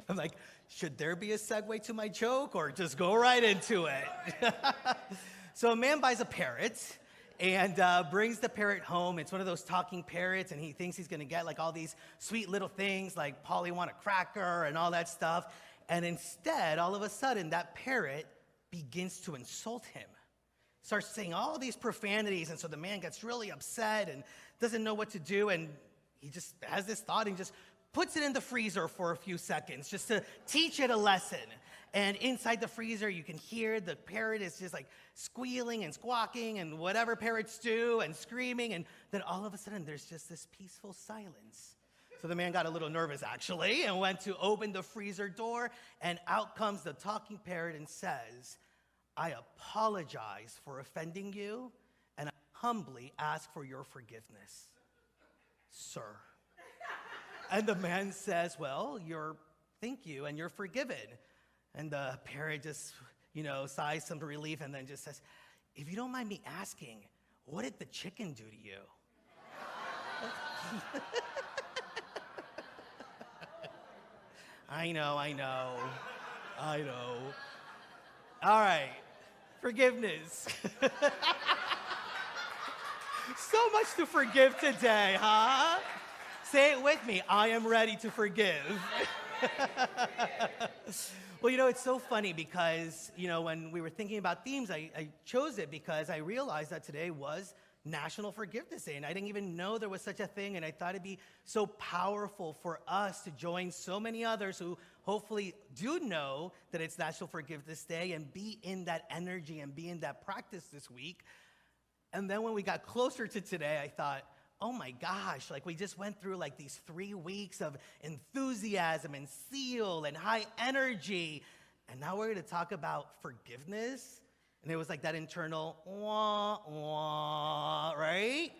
I'm like, should there be a segue to my joke or just go right into it? So a man buys a parrot and brings the parrot home. It's one of those talking parrots, and he thinks he's going to get like all these sweet little things like Polly want a cracker and all that stuff. And instead, all of a sudden, that parrot begins to insult him. Starts saying all these profanities, and so the man gets really upset and doesn't know what to do, and he just has this thought and just puts it in the freezer for a few seconds just to teach it a lesson. And inside the freezer, you can hear the parrot is just like squealing and squawking and whatever parrots do and screaming, and then all of a sudden, there's just this peaceful silence. So the man got a little nervous, actually, and went to open the freezer door, and out comes the talking parrot and says, I apologize for offending you, and I humbly ask for your forgiveness, sir. And the man says, well, thank you, and you're forgiven. And the parrot just, sighs some relief and then just says, if you don't mind me asking, what did the chicken do to you? I know. All right, forgiveness. So much to forgive today, huh? Say it with me, I am ready to forgive. Well, it's so funny because, when we were thinking about themes, I chose it because I realized that today was National Forgiveness Day, and I didn't even know there was such a thing, and I thought it'd be so powerful for us to join so many others who hopefully do know that it's National Forgiveness Day and be in that energy and be in that practice this week. And then when we got closer to today, I thought, oh my gosh, we just went through these 3 weeks of enthusiasm and zeal and high energy, and now we're going to talk about forgiveness. And it was that internal wah, wah, right?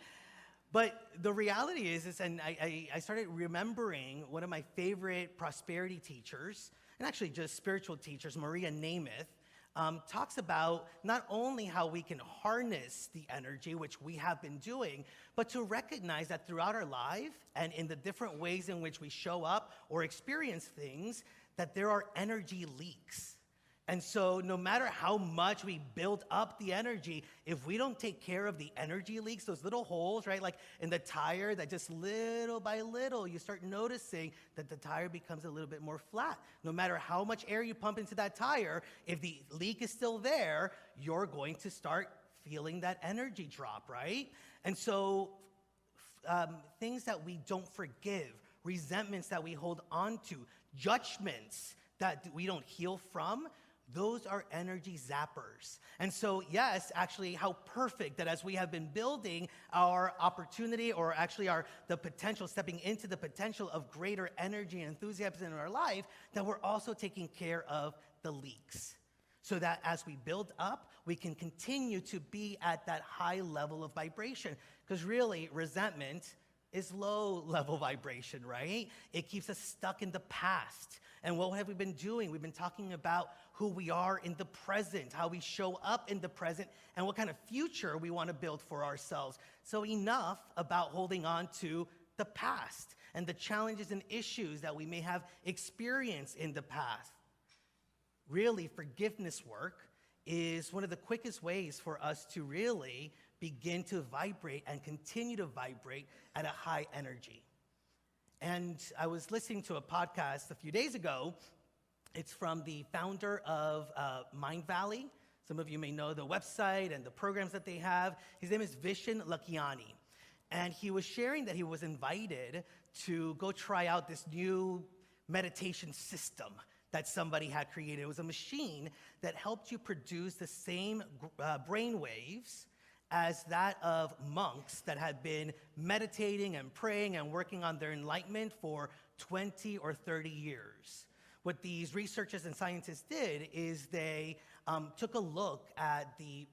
But the reality is and I started remembering one of my favorite prosperity teachers, and actually just spiritual teachers, Maria Namath, talks about not only how we can harness the energy, which we have been doing, but to recognize that throughout our life and in the different ways in which we show up or experience things, that there are energy leaks. And so no matter how much we build up the energy, if we don't take care of the energy leaks, those little holes, right, like in the tire that just little by little, you start noticing that the tire becomes a little bit more flat. No matter how much air you pump into that tire, if the leak is still there, you're going to start feeling that energy drop, right? And so things that we don't forgive, resentments that we hold on to, judgments that we don't heal from, those are energy zappers. And so, yes, actually, how perfect that as we have been building our opportunity or actually the potential, stepping into the potential of greater energy and enthusiasm in our life, that we're also taking care of the leaks. So that as we build up, we can continue to be at that high level of vibration. Because really, resentment is low level vibration, right? It keeps us stuck in the past. And what have we been doing? We've been talking about who we are in the present, how we show up in the present, and what kind of future we want to build for ourselves. So enough about holding on to the past and the challenges and issues that we may have experienced in the past. Really, forgiveness work is one of the quickest ways for us to really begin to vibrate and continue to vibrate at a high energy. And I was listening to a podcast a few days ago. It's from the founder of Mind Valley. Some of you may know the website and the programs that they have. His name is Vishen Lakhiani. And he was sharing that he was invited to go try out this new meditation system that somebody had created. It was a machine that helped you produce the same brain waves as that of monks that had been meditating and praying and working on their enlightenment for 20 or 30 years. What these researchers and scientists did is they took a look at the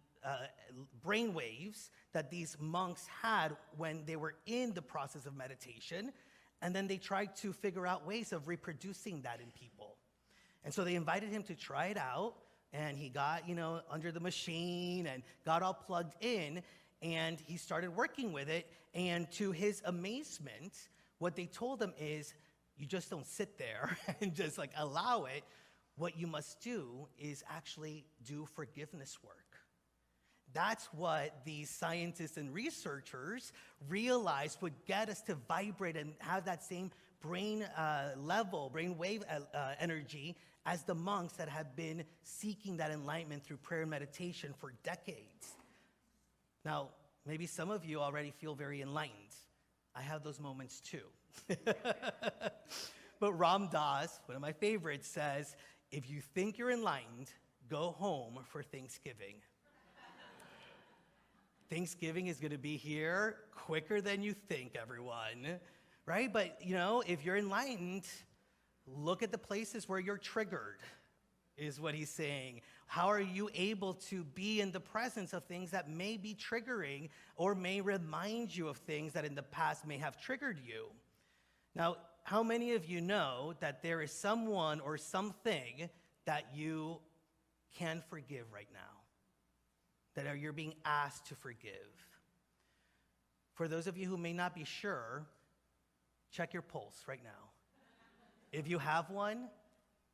brain waves that these monks had when they were in the process of meditation, and then they tried to figure out ways of reproducing that in people. And so they invited him to try it out, and he got, under the machine and got all plugged in, and he started working with it. And to his amazement, what they told him is You just don't sit there and just like allow it. What you must do is actually do forgiveness work. That's what these scientists and researchers realized would get us to vibrate and have that same brain wave energy as the monks that have been seeking that enlightenment through prayer and meditation for decades. Now, maybe some of you already feel very enlightened. I have those moments too. But Ram Dass, one of my favorites, says, if you think you're enlightened, go home for Thanksgiving. Thanksgiving is going to be here quicker than you think, everyone, right? But, if you're enlightened, look at the places where you're triggered, is what he's saying. How are you able to be in the presence of things that may be triggering or may remind you of things that in the past may have triggered you? Now, how many of you know that there is someone or something that you can forgive right now? That you're being asked to forgive. For those of you who may not be sure, check your pulse right now. If you have one,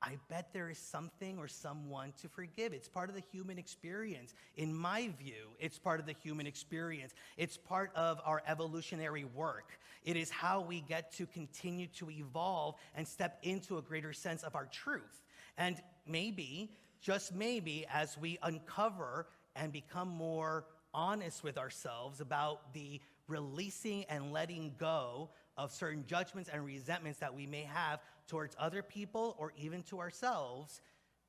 I bet there is something or someone to forgive. It's part of the human experience. In my view, it's part of the human experience. It's part of our evolutionary work. It is how we get to continue to evolve and step into a greater sense of our truth. And maybe, just maybe, as we uncover and become more honest with ourselves about the releasing and letting go of certain judgments and resentments that we may have towards other people or even to ourselves,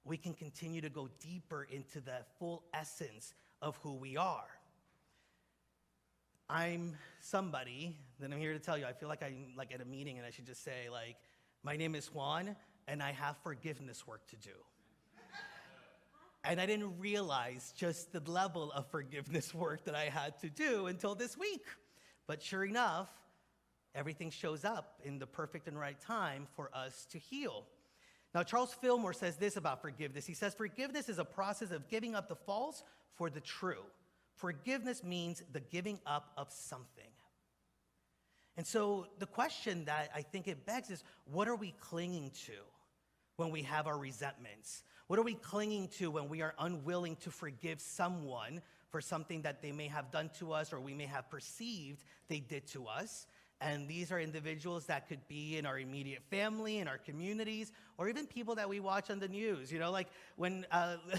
we can continue to go deeper into the full essence of who we are. I'm somebody that I'm here to tell you, I feel like I'm like at a meeting and I should just say, like, my name is Juan and I have forgiveness work to do. And I didn't realize just the level of forgiveness work that I had to do until this week. But sure enough, everything shows up in the perfect and right time for us to heal. Now, Charles Fillmore says this about forgiveness. He says, forgiveness is a process of giving up the false for the true. Forgiveness means the giving up of something. And so the question that I think it begs is, what are we clinging to when we have our resentments? What are we clinging to when we are unwilling to forgive someone for something that they may have done to us or we may have perceived they did to us? And these are individuals that could be in our immediate family, in our communities, or even people that we watch on the news. Like when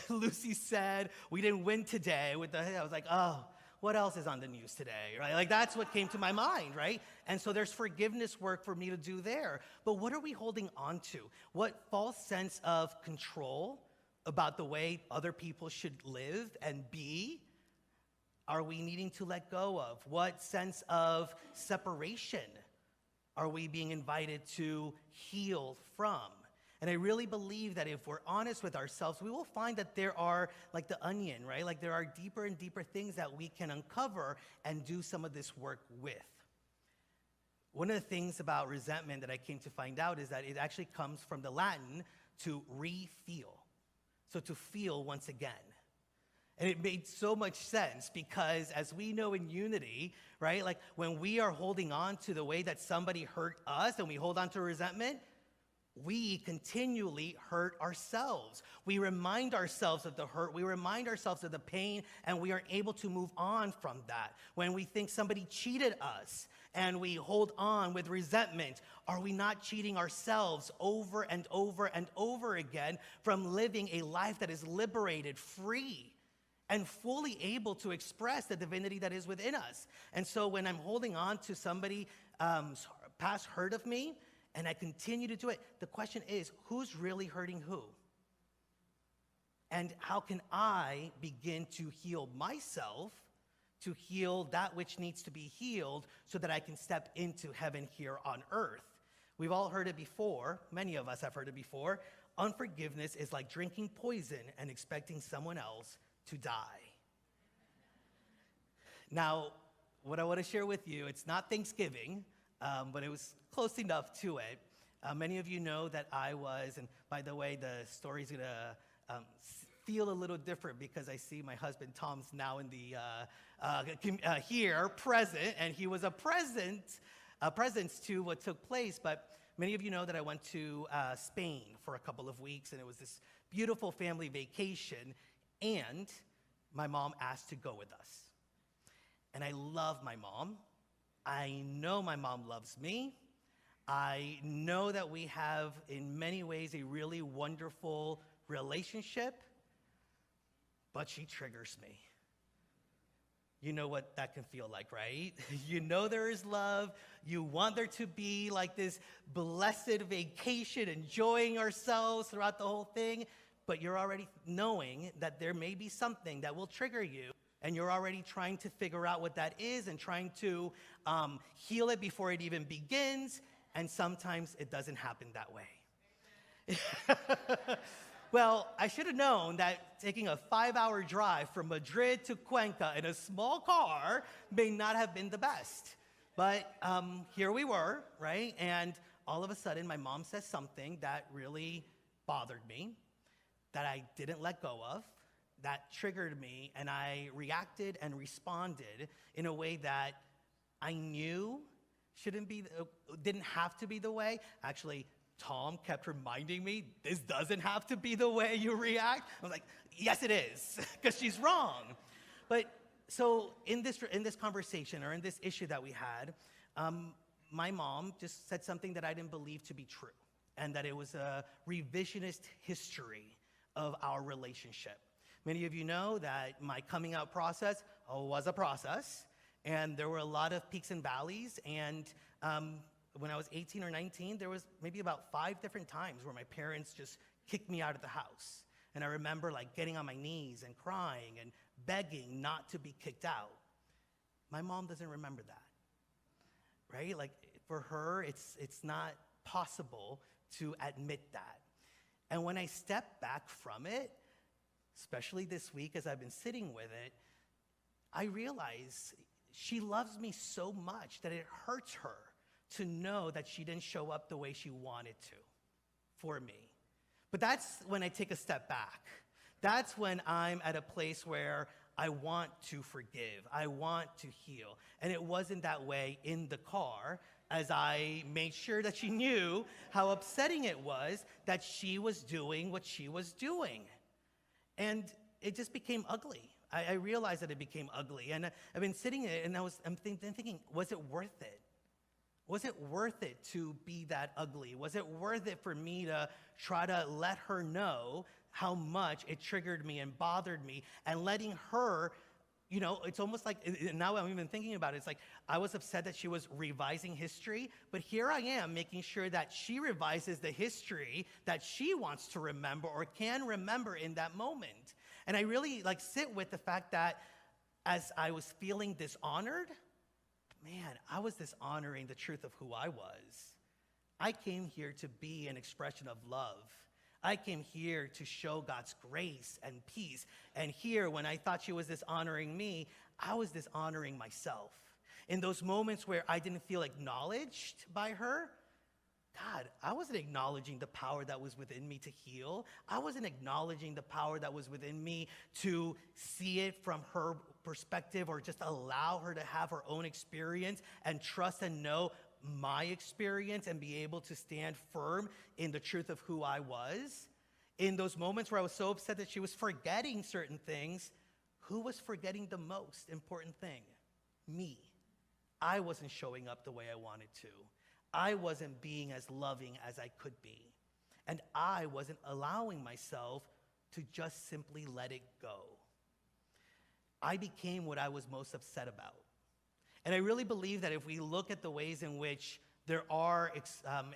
Lucy said, we didn't win today, I was like, oh, what else is on the news today, right? Like that's what came to my mind, right? And so there's forgiveness work for me to do there. But what are we holding on to? What false sense of control about the way other people should live and be are we needing to let go of? What sense of separation are we being invited to heal from? And I really believe that if we're honest with ourselves, we will find that there are, like the onion, right? Like there are deeper and deeper things that we can uncover and do some of this work with. One of the things about resentment that I came to find out is that it actually comes from the Latin to re-feel. So to feel once again. And it made so much sense because as we know in unity, right? Like when we are holding on to the way that somebody hurt us and we hold on to resentment, we continually hurt ourselves. We remind ourselves of the hurt, we remind ourselves of the pain, and we are able to move on from that. When we think somebody cheated us and we hold on with resentment, are we not cheating ourselves over and over and over again from living a life that is liberated, free, and fully able to express the divinity that is within us? And so when I'm holding on to somebody's past hurt of me, and I continue to do it, the question is, who's really hurting who? And how can I begin to heal myself, to heal that which needs to be healed, so that I can step into heaven here on earth? We've all heard it before. Many of us have heard it before. Unforgiveness is like drinking poison and expecting someone else to die. Now, what I want to share with you, it's not Thanksgiving, but it was close enough to it. Many of you know that I was, and by the way, the story's going to feel a little different because I see my husband Tom's now in the here present, and he was a presence to what took place. But Many of you know that I went to Spain for a couple of weeks, and it was this beautiful family vacation, and my mom asked to go with us. And I love my mom. I know my mom loves me. I know that we have, in many ways, a really wonderful relationship, but she triggers me. You know what that can feel like, right? You know there is love. You want there to be like this blessed vacation, enjoying ourselves throughout the whole thing, but you're already knowing that there may be something that will trigger you, and you're already trying to figure out what that is and trying to heal it before it even begins, and sometimes it doesn't happen that way. Well, I should have known that taking a 5-hour drive from Madrid to Cuenca in a small car may not have been the best. But here we were, right? And all of a sudden, my mom says something that really bothered me, that I didn't let go of, that triggered me, and I reacted and responded in a way that I knew didn't have to be the way. Actually, Tom kept reminding me, this doesn't have to be the way you react. I was like, yes, it is, because she's wrong. But so in this conversation, or in this issue that we had, my mom just said something that I didn't believe to be true, and that it was a revisionist history of our relationship. Many of you know that my coming out process was a process, and there were a lot of peaks and valleys, and when I was 18 or 19, there was maybe about 5 different times where my parents just kicked me out of the house. And I remember like getting on my knees and crying and begging not to be kicked out. My mom doesn't remember that, right? Like for her, it's not possible to admit that. And when I step back from it, especially this week as I've been sitting with it, I realize she loves me so much that it hurts her to know that she didn't show up the way she wanted to for me. But that's when I take a step back. That's when I'm at a place where I want to forgive. I want to heal. And it wasn't that way in the car, as I made sure that she knew how upsetting it was that she was doing what she was doing. And it just became ugly. I realized that it became ugly. And I've been sitting there, and I'm thinking, was it worth it? Was it worth it to be that ugly? Was it worth it for me to try to let her know how much it triggered me and bothered me, and letting her, you know, it's almost like, now I'm even thinking about it, it's like I was upset that she was revising history, but here I am making sure that she revises the history that she wants to remember or can remember in that moment. And I really like sit with the fact that as I was feeling dishonored, man, I was dishonoring the truth of who I was. I came here to be an expression of love. I came here to show God's grace and peace. And here, when I thought she was dishonoring me, I was dishonoring myself. In those moments where I didn't feel acknowledged by her, God, I wasn't acknowledging the power that was within me to heal. I wasn't acknowledging the power that was within me to see it from her perspective, or just allow her to have her own experience and trust and know my experience and be able to stand firm in the truth of who I was. In those moments where I was so upset that she was forgetting certain things, who was forgetting the most important thing? Me. I wasn't showing up the way I wanted to. I wasn't being as loving as I could be. And I wasn't allowing myself to just simply let it go. I became what I was most upset about. And I really believe that if we look at the ways in which there are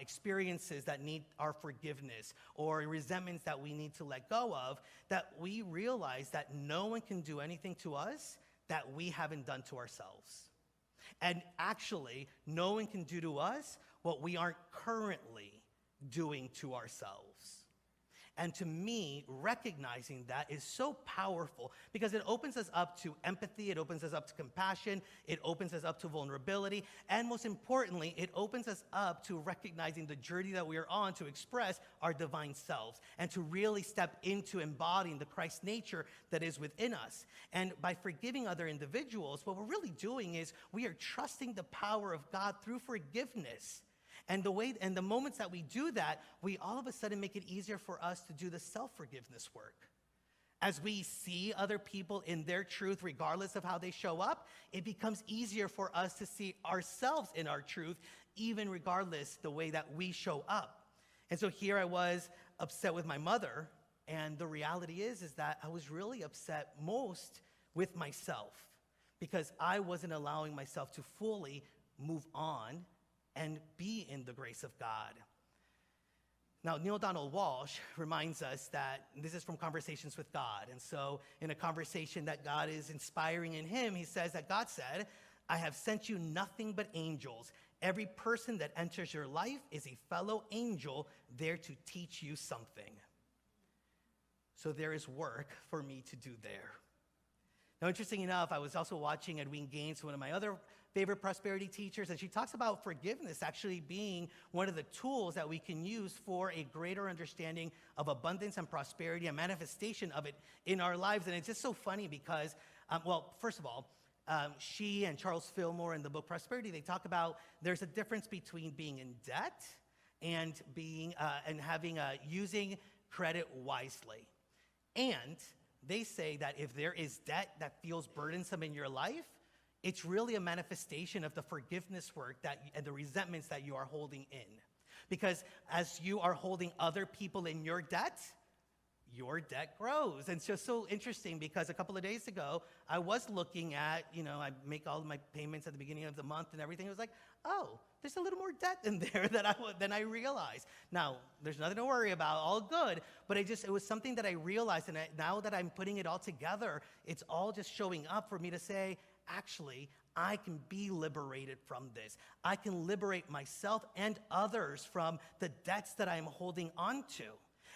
experiences that need our forgiveness, or resentments that we need to let go of, that we realize that no one can do anything to us that we haven't done to ourselves. And actually, no one can do to us what we aren't currently doing to ourselves. And to me, recognizing that is so powerful, because it opens us up to empathy, it opens us up to compassion, it opens us up to vulnerability, and most importantly, it opens us up to recognizing the journey that we are on to express our divine selves, and to really step into embodying the Christ nature that is within us. And by forgiving other individuals, what we're really doing is we are trusting the power of God through forgiveness. And the moments that we do that, we all of a sudden make it easier for us to do the self-forgiveness work. As we see other people in their truth, regardless of how they show up, it becomes easier for us to see ourselves in our truth, even regardless the way that we show up. And so here I was upset with my mother, and the reality is that I was really upset most with myself because I wasn't allowing myself to fully move on and be in the grace of God. Now, Neil Donald Walsh reminds us that this is from Conversations with God. And so in a conversation that God is inspiring in him, he says that God said, "I have sent you nothing but angels. Every person that enters your life is a fellow angel there to teach you something." So there is work for me to do there. Now, interesting enough, I was also watching Edwene Gaines, one of my other favorite prosperity teachers, and she talks about forgiveness actually being one of the tools that we can use for a greater understanding of abundance and prosperity, a manifestation of it in our lives. And it's just so funny because, first of all, she and Charles Fillmore in the book Prosperity, they talk about there's a difference between being in debt and using credit wisely. And they say that if there is debt that feels burdensome in your life, it's really a manifestation of the forgiveness work and the resentments that you are holding in. Because as you are holding other people in your debt grows. And it's just so interesting because a couple of days ago, I was looking at, I make all of my payments at the beginning of the month and everything. It was like, oh, there's a little more debt in there than I realized. Now, there's nothing to worry about, all good, but it was something that I realized, and now that I'm putting it all together, it's all just showing up for me to say, actually, I can be liberated from this. I can liberate myself and others from the debts that I'm holding on to.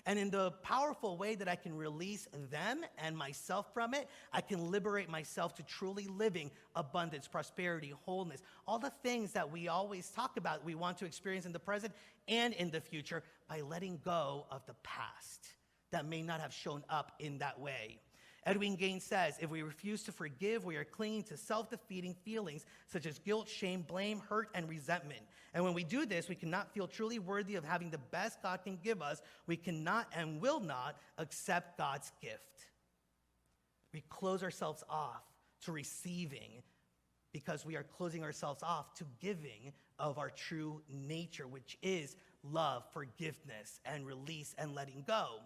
And in the powerful way that I can release them and myself from it, I can liberate myself to truly living abundance, prosperity, wholeness, all the things that we always talk about we want to experience in the present and in the future by letting go of the past that may not have shown up in that way. Edwene Gaines says, if we refuse to forgive, we are clinging to self-defeating feelings such as guilt, shame, blame, hurt, and resentment. And when we do this, we cannot feel truly worthy of having the best God can give us. We cannot and will not accept God's gift. We close ourselves off to receiving because we are closing ourselves off to giving of our true nature, which is love, forgiveness, and release and letting go.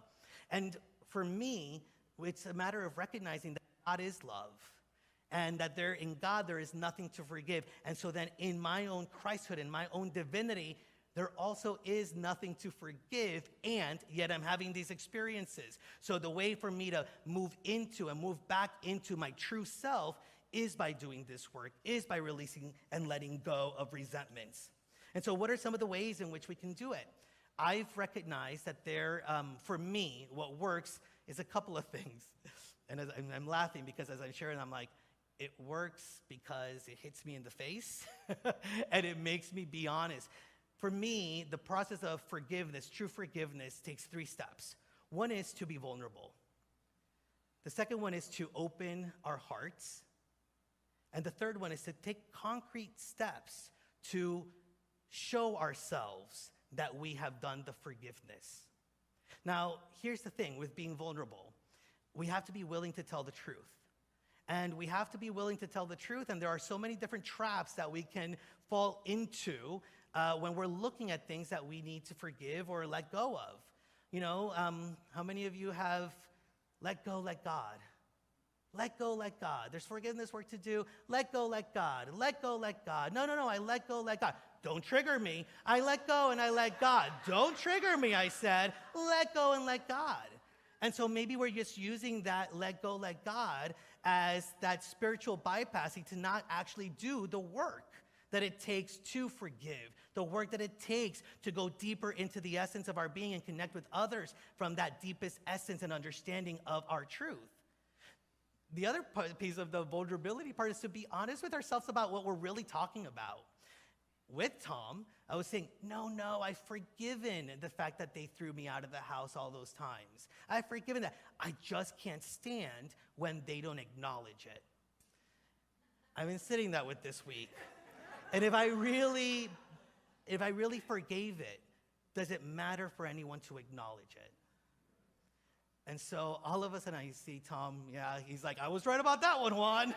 And for me, it's a matter of recognizing that God is love and that in God there is nothing to forgive. And so then in my own Christhood, in my own divinity, there also is nothing to forgive, and yet I'm having these experiences. So the way for me to move into and move back into my true self is by doing this work, is by releasing and letting go of resentments. And so what are some of the ways in which we can do it? I've recognized that for me, what works is a couple of things. And I'm laughing because as I'm sharing, I'm like, it works because it hits me in the face and it makes me be honest. For me, the process of forgiveness, true forgiveness, takes 3 steps. One is to be vulnerable. The second one is to open our hearts. And the third one is to take concrete steps to show ourselves that we have done the forgiveness. Now, here's the thing with being vulnerable. We have to be willing to tell the truth. And we have to be willing to tell the truth, and there are so many different traps that we can fall into when we're looking at things that we need to forgive or let go of. How many of you have let go, let God? Let go, let God. There's forgiveness work to do. Let go, let God. Let go, let God. No, I let go, let God. Don't trigger me. I let go and I let God. Don't trigger me, I said. Let go and let God. And so maybe we're just using that let go, let God as that spiritual bypassing to not actually do the work that it takes to forgive, the work that it takes to go deeper into the essence of our being and connect with others from that deepest essence and understanding of our truth. The other piece of the vulnerability part is to be honest with ourselves about what we're really talking about. With Tom, I was saying, no, I've forgiven the fact that they threw me out of the house all those times. I've forgiven that. I just can't stand when they don't acknowledge it. I've been sitting that with this week. And if I really if I really forgave it, does it matter for anyone to acknowledge it? And so all of a sudden I see Tom, he's like, I was right about that one, Juan.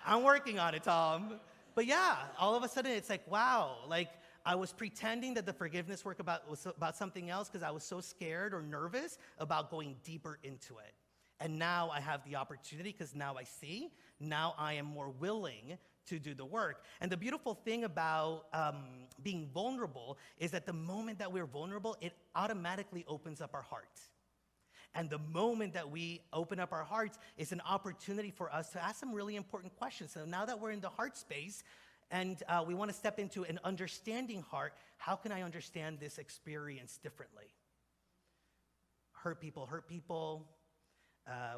I'm working on it, Tom. But yeah, all of a sudden it's like, wow, like I was pretending that the forgiveness work was about something else because I was so scared or nervous about going deeper into it. And now I have the opportunity because now I see, now I am more willing to do the work. And the beautiful thing about being vulnerable is that the moment that we're vulnerable, it automatically opens up our heart. And the moment that we open up our hearts is an opportunity for us to ask some really important questions. So now that we're in the heart space and we want to step into an understanding heart, how can I understand this experience differently? Hurt people.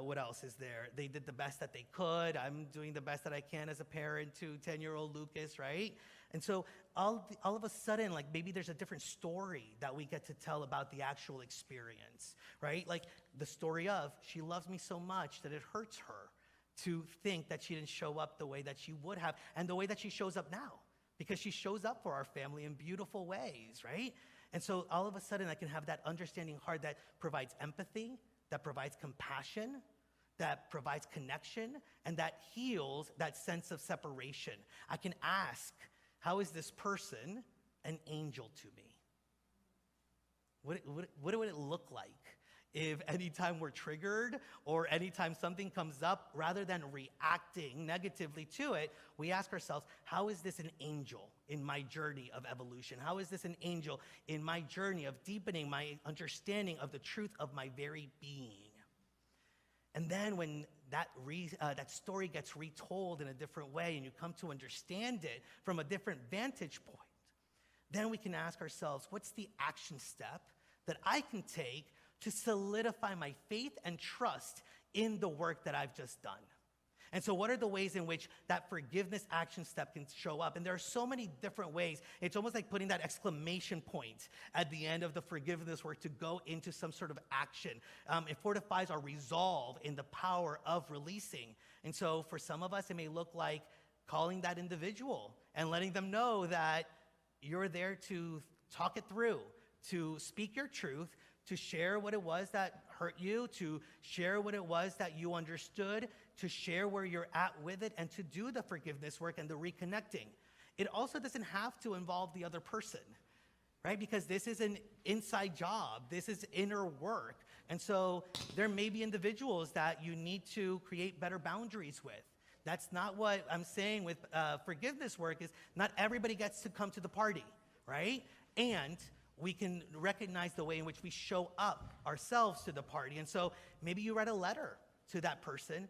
What else is there? They did the best that they could. I'm doing the best that I can as a parent to 10-year-old Lucas, right? And so all of a sudden, like maybe there's a different story that we get to tell about the actual experience, right? Like the story of, she loves me so much that it hurts her to think that she didn't show up the way that she would have and the way that she shows up now, because she shows up for our family in beautiful ways, right? And so all of a sudden I can have that understanding heart that provides empathy, that provides compassion, that provides connection, and that heals that sense of separation. I can ask, how is this person an angel to me? What would it look like if anytime we're triggered or anytime something comes up, rather than reacting negatively to it, we ask ourselves, how is this an angel in my journey of evolution? How is this an angel in my journey of deepening my understanding of the truth of my very being? And then when that story gets retold in a different way and you come to understand it from a different vantage point, then we can ask ourselves, what's the action step that I can take to solidify my faith and trust in the work that I've just done? And so what are the ways in which that forgiveness action step can show up? And there are so many different ways. It's almost like putting that exclamation point at the end of the forgiveness work to go into some sort of action. It fortifies our resolve in the power of releasing. And so for some of us, it may look like calling that individual and letting them know that you're there to talk it through, to speak your truth, to share what it was that hurt you, to share what it was that you understood, to share where you're at with it, and to do the forgiveness work and the reconnecting. It also doesn't have to involve the other person, right? Because this is an inside job. This is inner work. And so there may be individuals that you need to create better boundaries with. That's not what I'm saying with forgiveness work is not everybody gets to come to the party, right? And we can recognize the way in which we show up ourselves to the party. And so maybe you write a letter to that person,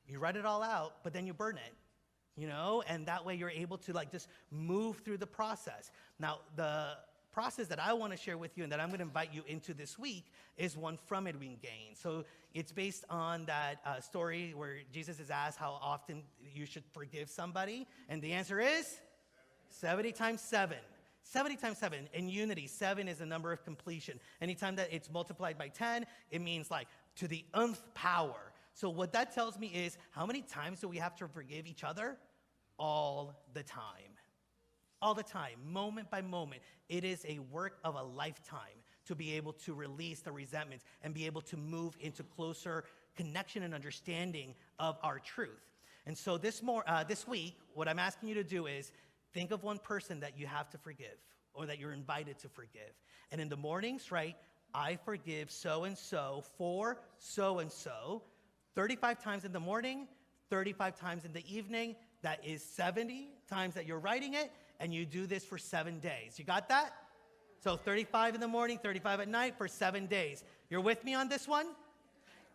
you write it all out, but then you burn it, you know? And that way you're able to like just move through the process. Now, the process that I want to share with you and that I'm going to invite you into this week is one from Edwin Gaines. So it's based on that story where Jesus is asked how often you should forgive somebody. And the answer is 70 times 7. 70 times 7. In unity, 7 is a number of completion. Anytime that it's multiplied by 10, it means like to the nth power. So what that tells me is, how many times do we have to forgive each other? All the time. All the time, moment by moment. It is a work of a lifetime to be able to release the resentments and be able to move into closer connection and understanding of our truth. And so this week, what I'm asking you to do is, think of one person that you have to forgive or that you're invited to forgive. And in the mornings, right, I forgive so-and-so for so-and-so 35 times in the morning, 35 times in the evening. That is 70 times that you're writing it, and you do this for 7 days. You got that? So 35 in the morning, 35 at night for 7 days. You're with me on this one?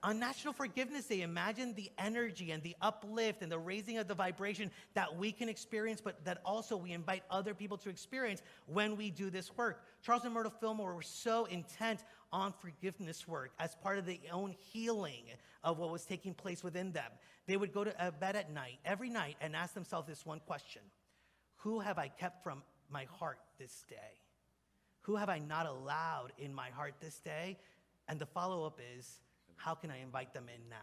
On National Forgiveness Day, imagine the energy and the uplift and the raising of the vibration that we can experience, but that also we invite other people to experience when we do this work. Charles and Myrtle Fillmore were so intent on forgiveness work as part of their own healing of what was taking place within them. They would go to bed at night, every night, and ask themselves this one question: who have I kept from my heart this day? Who have I not allowed in my heart this day? And the follow-up is, how can I invite them in now?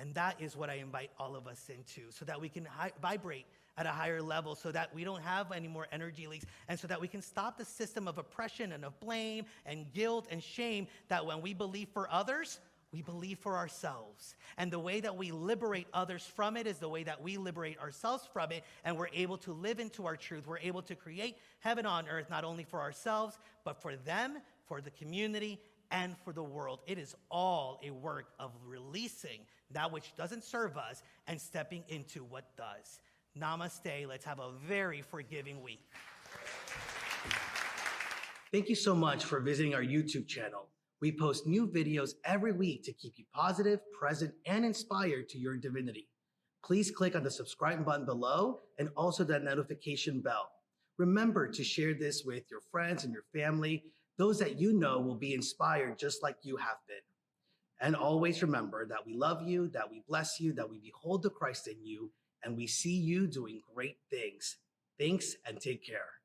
And that is what I invite all of us into, so that we can vibrate at a higher level, so that we don't have any more energy leaks, and so that we can stop the system of oppression and of blame and guilt and shame, that when we believe for others, we believe for ourselves. And the way that we liberate others from it is the way that we liberate ourselves from it, and we're able to live into our truth. We're able to create heaven on earth, not only for ourselves, but for them, for the community, and for the world. It is all a work of releasing that which doesn't serve us and stepping into what does. Namaste. Let's have a very forgiving week. Thank you so much for visiting our YouTube channel. We post new videos every week to keep you positive, present, and inspired to your divinity. Please click on the subscribe button below and also that notification bell. Remember to share this with your friends and your family, those that you know will be inspired just like you have been. And always remember that we love you, that we bless you, that we behold the Christ in you, and we see you doing great things. Thanks and take care.